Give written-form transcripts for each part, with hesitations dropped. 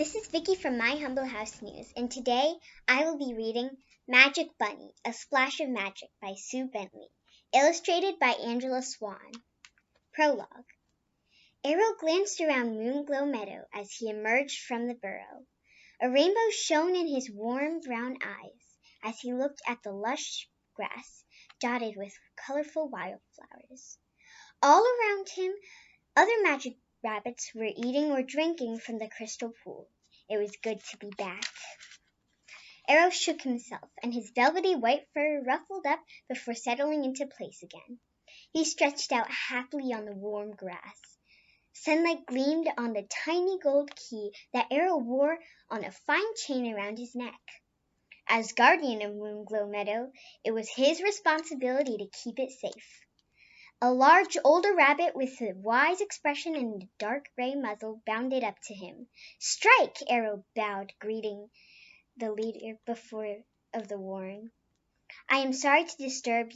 This is Vicky from My Humble House News, and today I will be reading Magic Bunny, A Splash of Magic by Sue Bentley, illustrated by Angela Swan. Prologue. Arrow glanced around Moonglow Meadow as he emerged from the burrow. A rainbow shone in his warm brown eyes as he looked at the lush grass dotted with colorful wildflowers. All around him, other magic rabbits were eating or drinking from the crystal pool. It was good to be back. Arrow shook himself, and his velvety white fur ruffled up before settling into place again. He stretched out happily on the warm grass. Sunlight gleamed on the tiny gold key that Arrow wore on a fine chain around his neck. As guardian of Moonglow Meadow, it was his responsibility to keep it safe. A large older rabbit with a wise expression and a dark gray muzzle bounded up to him. "Strike!" Arrow bowed, greeting the leader of the warren. "I am sorry to disturb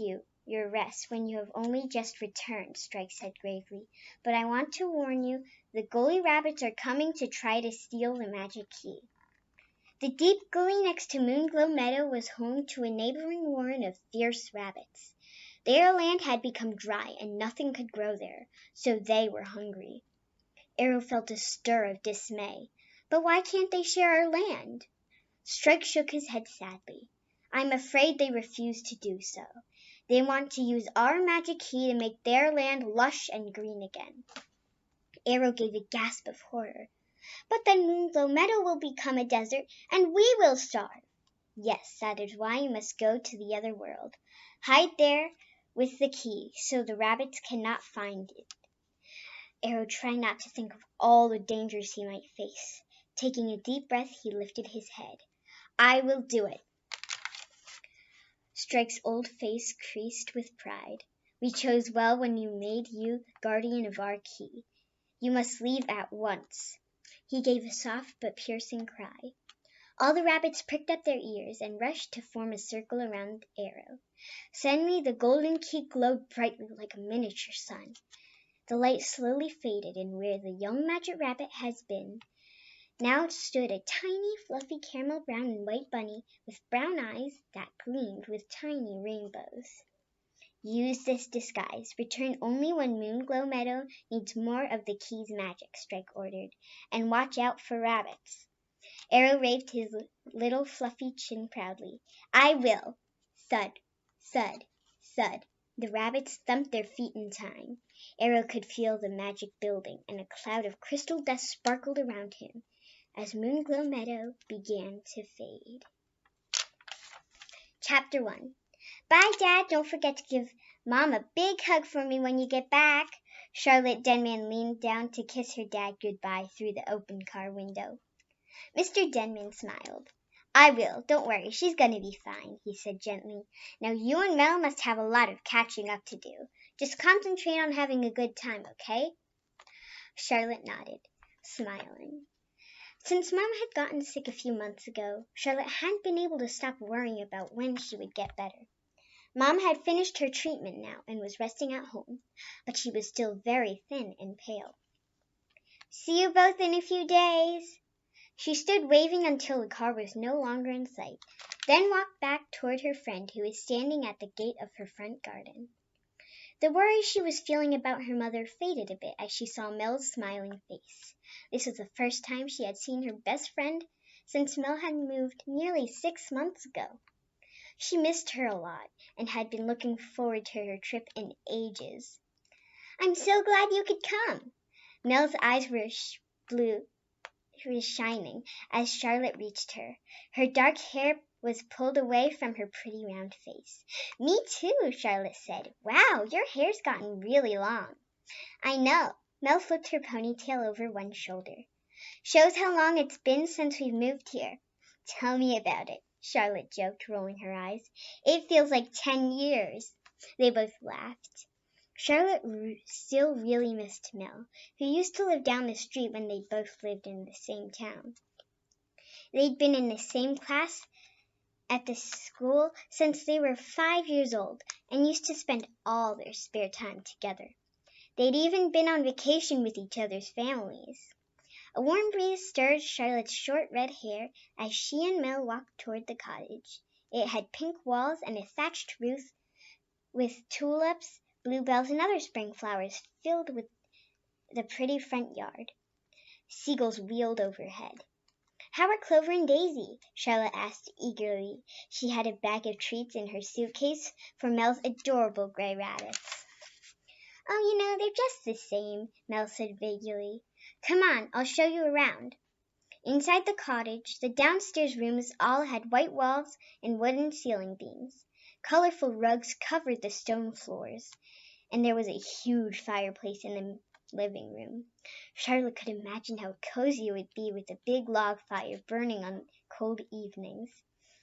your rest when you have only just returned," Strike said gravely, "but I want to warn you, the gully rabbits are coming to try to steal the magic key." The deep gully next to Moonglow Meadow was home to a neighboring warren of fierce rabbits. Their land had become dry, and nothing could grow there, so they were hungry. Arrow felt a stir of dismay. "But why can't they share our land?" Strike shook his head sadly. "I'm afraid they refuse to do so. They want to use our magic key to make their land lush and green again." Arrow gave a gasp of horror. "But then Moonglow Meadow will become a desert, and we will starve." "Yes, that is why you must go to the other world. Hide there with the key, so the rabbits cannot find it." Arrow tried not to think of all the dangers he might face. Taking a deep breath, he lifted his head. "I will do it." Strike's old face creased with pride. "We chose well when we made you guardian of our key. You must leave at once." He gave a soft but piercing cry. All the rabbits pricked up their ears and rushed to form a circle around Arrow. Suddenly the golden key glowed brightly like a miniature sun. The light slowly faded, and where the young magic rabbit had been, now stood a tiny, fluffy caramel brown and white bunny with brown eyes that gleamed with tiny rainbows. "Use this disguise. Return only when Moonglow Meadow needs more of the key's magic," Strike ordered, "and watch out for rabbits." Arrow raised his little fluffy chin proudly. "I will." Thud, thud, thud. The rabbits thumped their feet in time. Arrow could feel the magic building, and a cloud of crystal dust sparkled around him as Moonglow Meadow began to fade. Chapter 1. "Bye, Dad. Don't forget to give Mom a big hug for me when you get back." Charlotte Denman leaned down to kiss her dad goodbye through the open car window. Mr. Denman smiled. "I will. Don't worry. She's going to be fine," he said gently. "Now you and Mel must have a lot of catching up to do. Just concentrate on having a good time, okay?" Charlotte nodded, smiling. Since Mom had gotten sick a few months ago, Charlotte hadn't been able to stop worrying about when she would get better. Mom had finished her treatment now and was resting at home, but she was still very thin and pale. "See you both in a few days." She stood waving until the car was no longer in sight, then walked back toward her friend who was standing at the gate of her front garden. The worry she was feeling about her mother faded a bit as she saw Mel's smiling face. This was the first time she had seen her best friend since Mel had moved nearly 6 months ago. She missed her a lot and had been looking forward to her trip in ages. "I'm so glad you could come." Mel's eyes were blue. She was shining as Charlotte reached her. Her dark hair was pulled away from her pretty round face. "Me too," Charlotte said. "Wow, your hair's gotten really long." "I know." Mel flipped her ponytail over one shoulder. "Shows how long it's been since we've moved here." "Tell me about it," Charlotte joked, rolling her eyes. "It feels like 10 years." They both laughed. Charlotte still really missed Mel, who used to live down the street when they both lived in the same town. They'd been in the same class at the school since they were 5 years old and used to spend all their spare time together. They'd even been on vacation with each other's families. A warm breeze stirred Charlotte's short red hair as she and Mel walked toward the cottage. It had pink walls and a thatched roof with tulips, bluebells, and other spring flowers filled with the pretty front yard. Seagulls wheeled overhead. "How are Clover and Daisy?" Charlotte asked eagerly. She had a bag of treats in her suitcase for Mel's adorable gray rabbits. "Oh, they're just the same," Mel said vaguely. "Come on, I'll show you around." Inside the cottage, the downstairs rooms all had white walls and wooden ceiling beams. Colorful rugs covered the stone floors, and there was a huge fireplace in the living room. Charlotte could imagine how cozy it would be with a big log fire burning on cold evenings.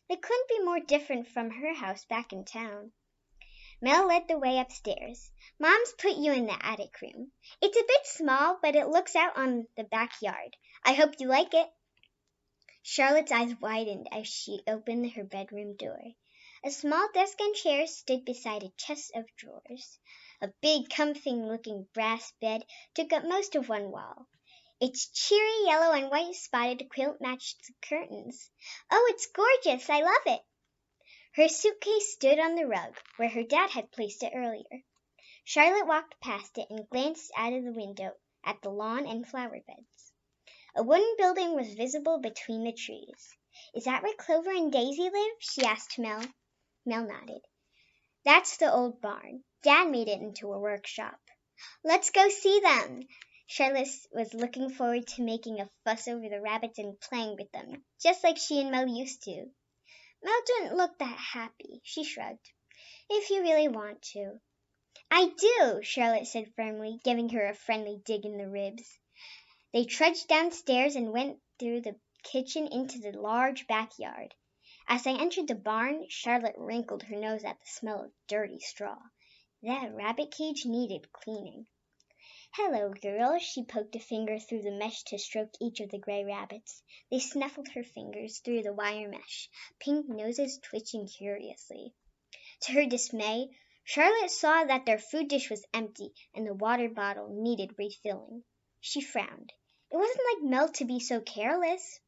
It couldn't be more different from her house back in town. Mel led the way upstairs. "Mom's put you in the attic room. It's a bit small, but it looks out on the backyard. I hope you like it." Charlotte's eyes widened as she opened her bedroom door. A small desk and chair stood beside a chest of drawers. A big, comfy-looking brass bed took up most of one wall. Its cheery yellow and white spotted quilt matched the curtains. "Oh, it's gorgeous! I love it!" Her suitcase stood on the rug, where her dad had placed it earlier. Charlotte walked past it and glanced out of the window at the lawn and flower beds. A wooden building was visible between the trees. "Is that where Clover and Daisy live?" she asked Mel. Mel nodded. "That's the old barn. Dad made it into a workshop." "Let's go see them." Charlotte was looking forward to making a fuss over the rabbits and playing with them, just like she and Mel used to. Mel didn't look that happy. She shrugged. "If you really want to." "I do," Charlotte said firmly, giving her a friendly dig in the ribs. They trudged downstairs and went through the kitchen into the large backyard. As they entered the barn, Charlotte wrinkled her nose at the smell of dirty straw. That rabbit cage needed cleaning. "Hello, girls." She poked a finger through the mesh to stroke each of the gray rabbits. They snuffled her fingers through the wire mesh, pink noses twitching curiously. To her dismay, Charlotte saw that their food dish was empty and the water bottle needed refilling. She frowned. It wasn't like Mel to be so careless.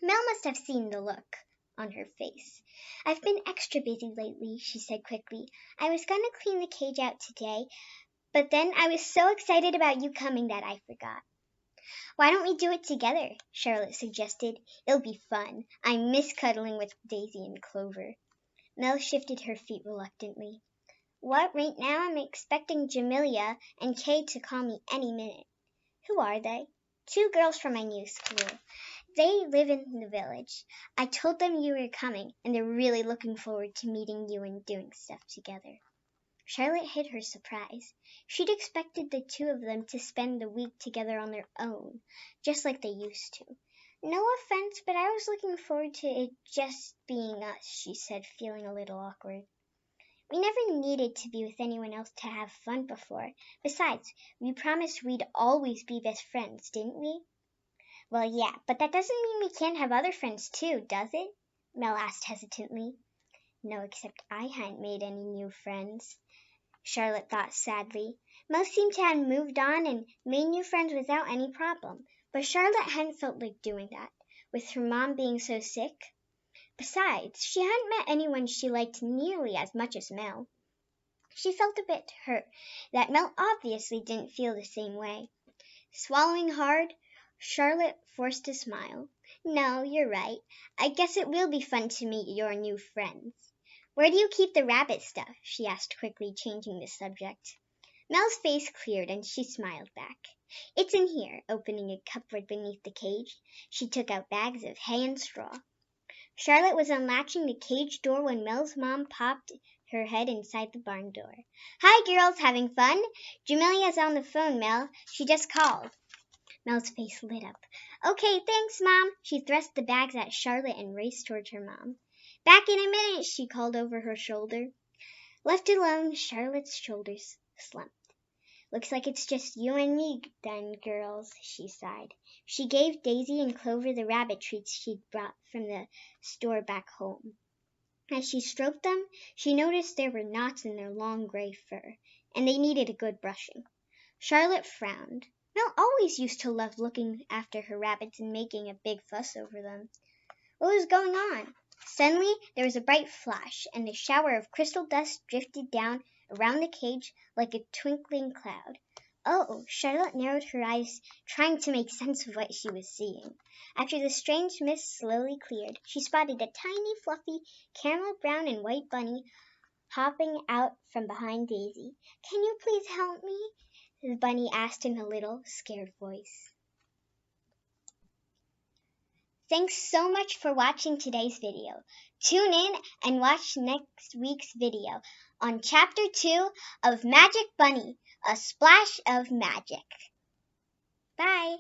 Mel must have seen the look on her face. "I've been extra busy lately," she said quickly. "I was going to clean the cage out today, but then I was so excited about you coming that I forgot." "Why don't we do it together?" Charlotte suggested. "It'll be fun. I miss cuddling with Daisy and Clover." Mel shifted her feet reluctantly. "What, right now I'm expecting Jamelia and Kay to call me any minute." "Who are they?" "Two girls from my new school. They live in the village. I told them you were coming, and they're really looking forward to meeting you and doing stuff together." Charlotte hid her surprise. She'd expected the two of them to spend the week together on their own, just like they used to. "No offense, but I was looking forward to it just being us," she said, feeling a little awkward. "We never needed to be with anyone else to have fun before. Besides, we promised we'd always be best friends, didn't we?" "Well, yeah, but that doesn't mean we can't have other friends too, does it?" Mel asked hesitantly. "No, except I hadn't made any new friends," Charlotte thought sadly. Mel seemed to have moved on and made new friends without any problem, but Charlotte hadn't felt like doing that, with her mom being so sick. Besides, she hadn't met anyone she liked nearly as much as Mel. She felt a bit hurt that Mel obviously didn't feel the same way. Swallowing hard, Charlotte forced a smile. "No, you're right. I guess it will be fun to meet your new friends." "Where do you keep the rabbit stuff?" she asked quickly, changing the subject. Mel's face cleared and she smiled back. "It's in here." Opening a cupboard beneath the cage, she took out bags of hay and straw. Charlotte was unlatching the cage door when Mel's mom popped her head inside the barn door. "Hi, girls, having fun? Jamilia's on the phone, Mel. She just called." Mel's face lit up. "Okay, thanks, Mom." She thrust the bags at Charlotte and raced towards her mom. "Back in a minute," she called over her shoulder. Left alone, Charlotte's shoulders slumped. "Looks like it's just you and me then, girls," she sighed. She gave Daisy and Clover the rabbit treats she'd brought from the store back home. As she stroked them, she noticed there were knots in their long gray fur, and they needed a good brushing. Charlotte frowned. Nell always used to love looking after her rabbits and making a big fuss over them. What was going on? Suddenly there was a bright flash, and a shower of crystal dust drifted down around the cage like a twinkling cloud. Oh, Charlotte narrowed her eyes, trying to make sense of what she was seeing. After the strange mist slowly cleared, she spotted a tiny, fluffy, caramel brown and white bunny hopping out from behind Daisy. "Can you please help me?" the bunny asked in a little, scared voice. Thanks so much for watching today's video. Tune in and watch next week's video on Chapter 2 of Magic Bunny, A Splash of Magic. Bye!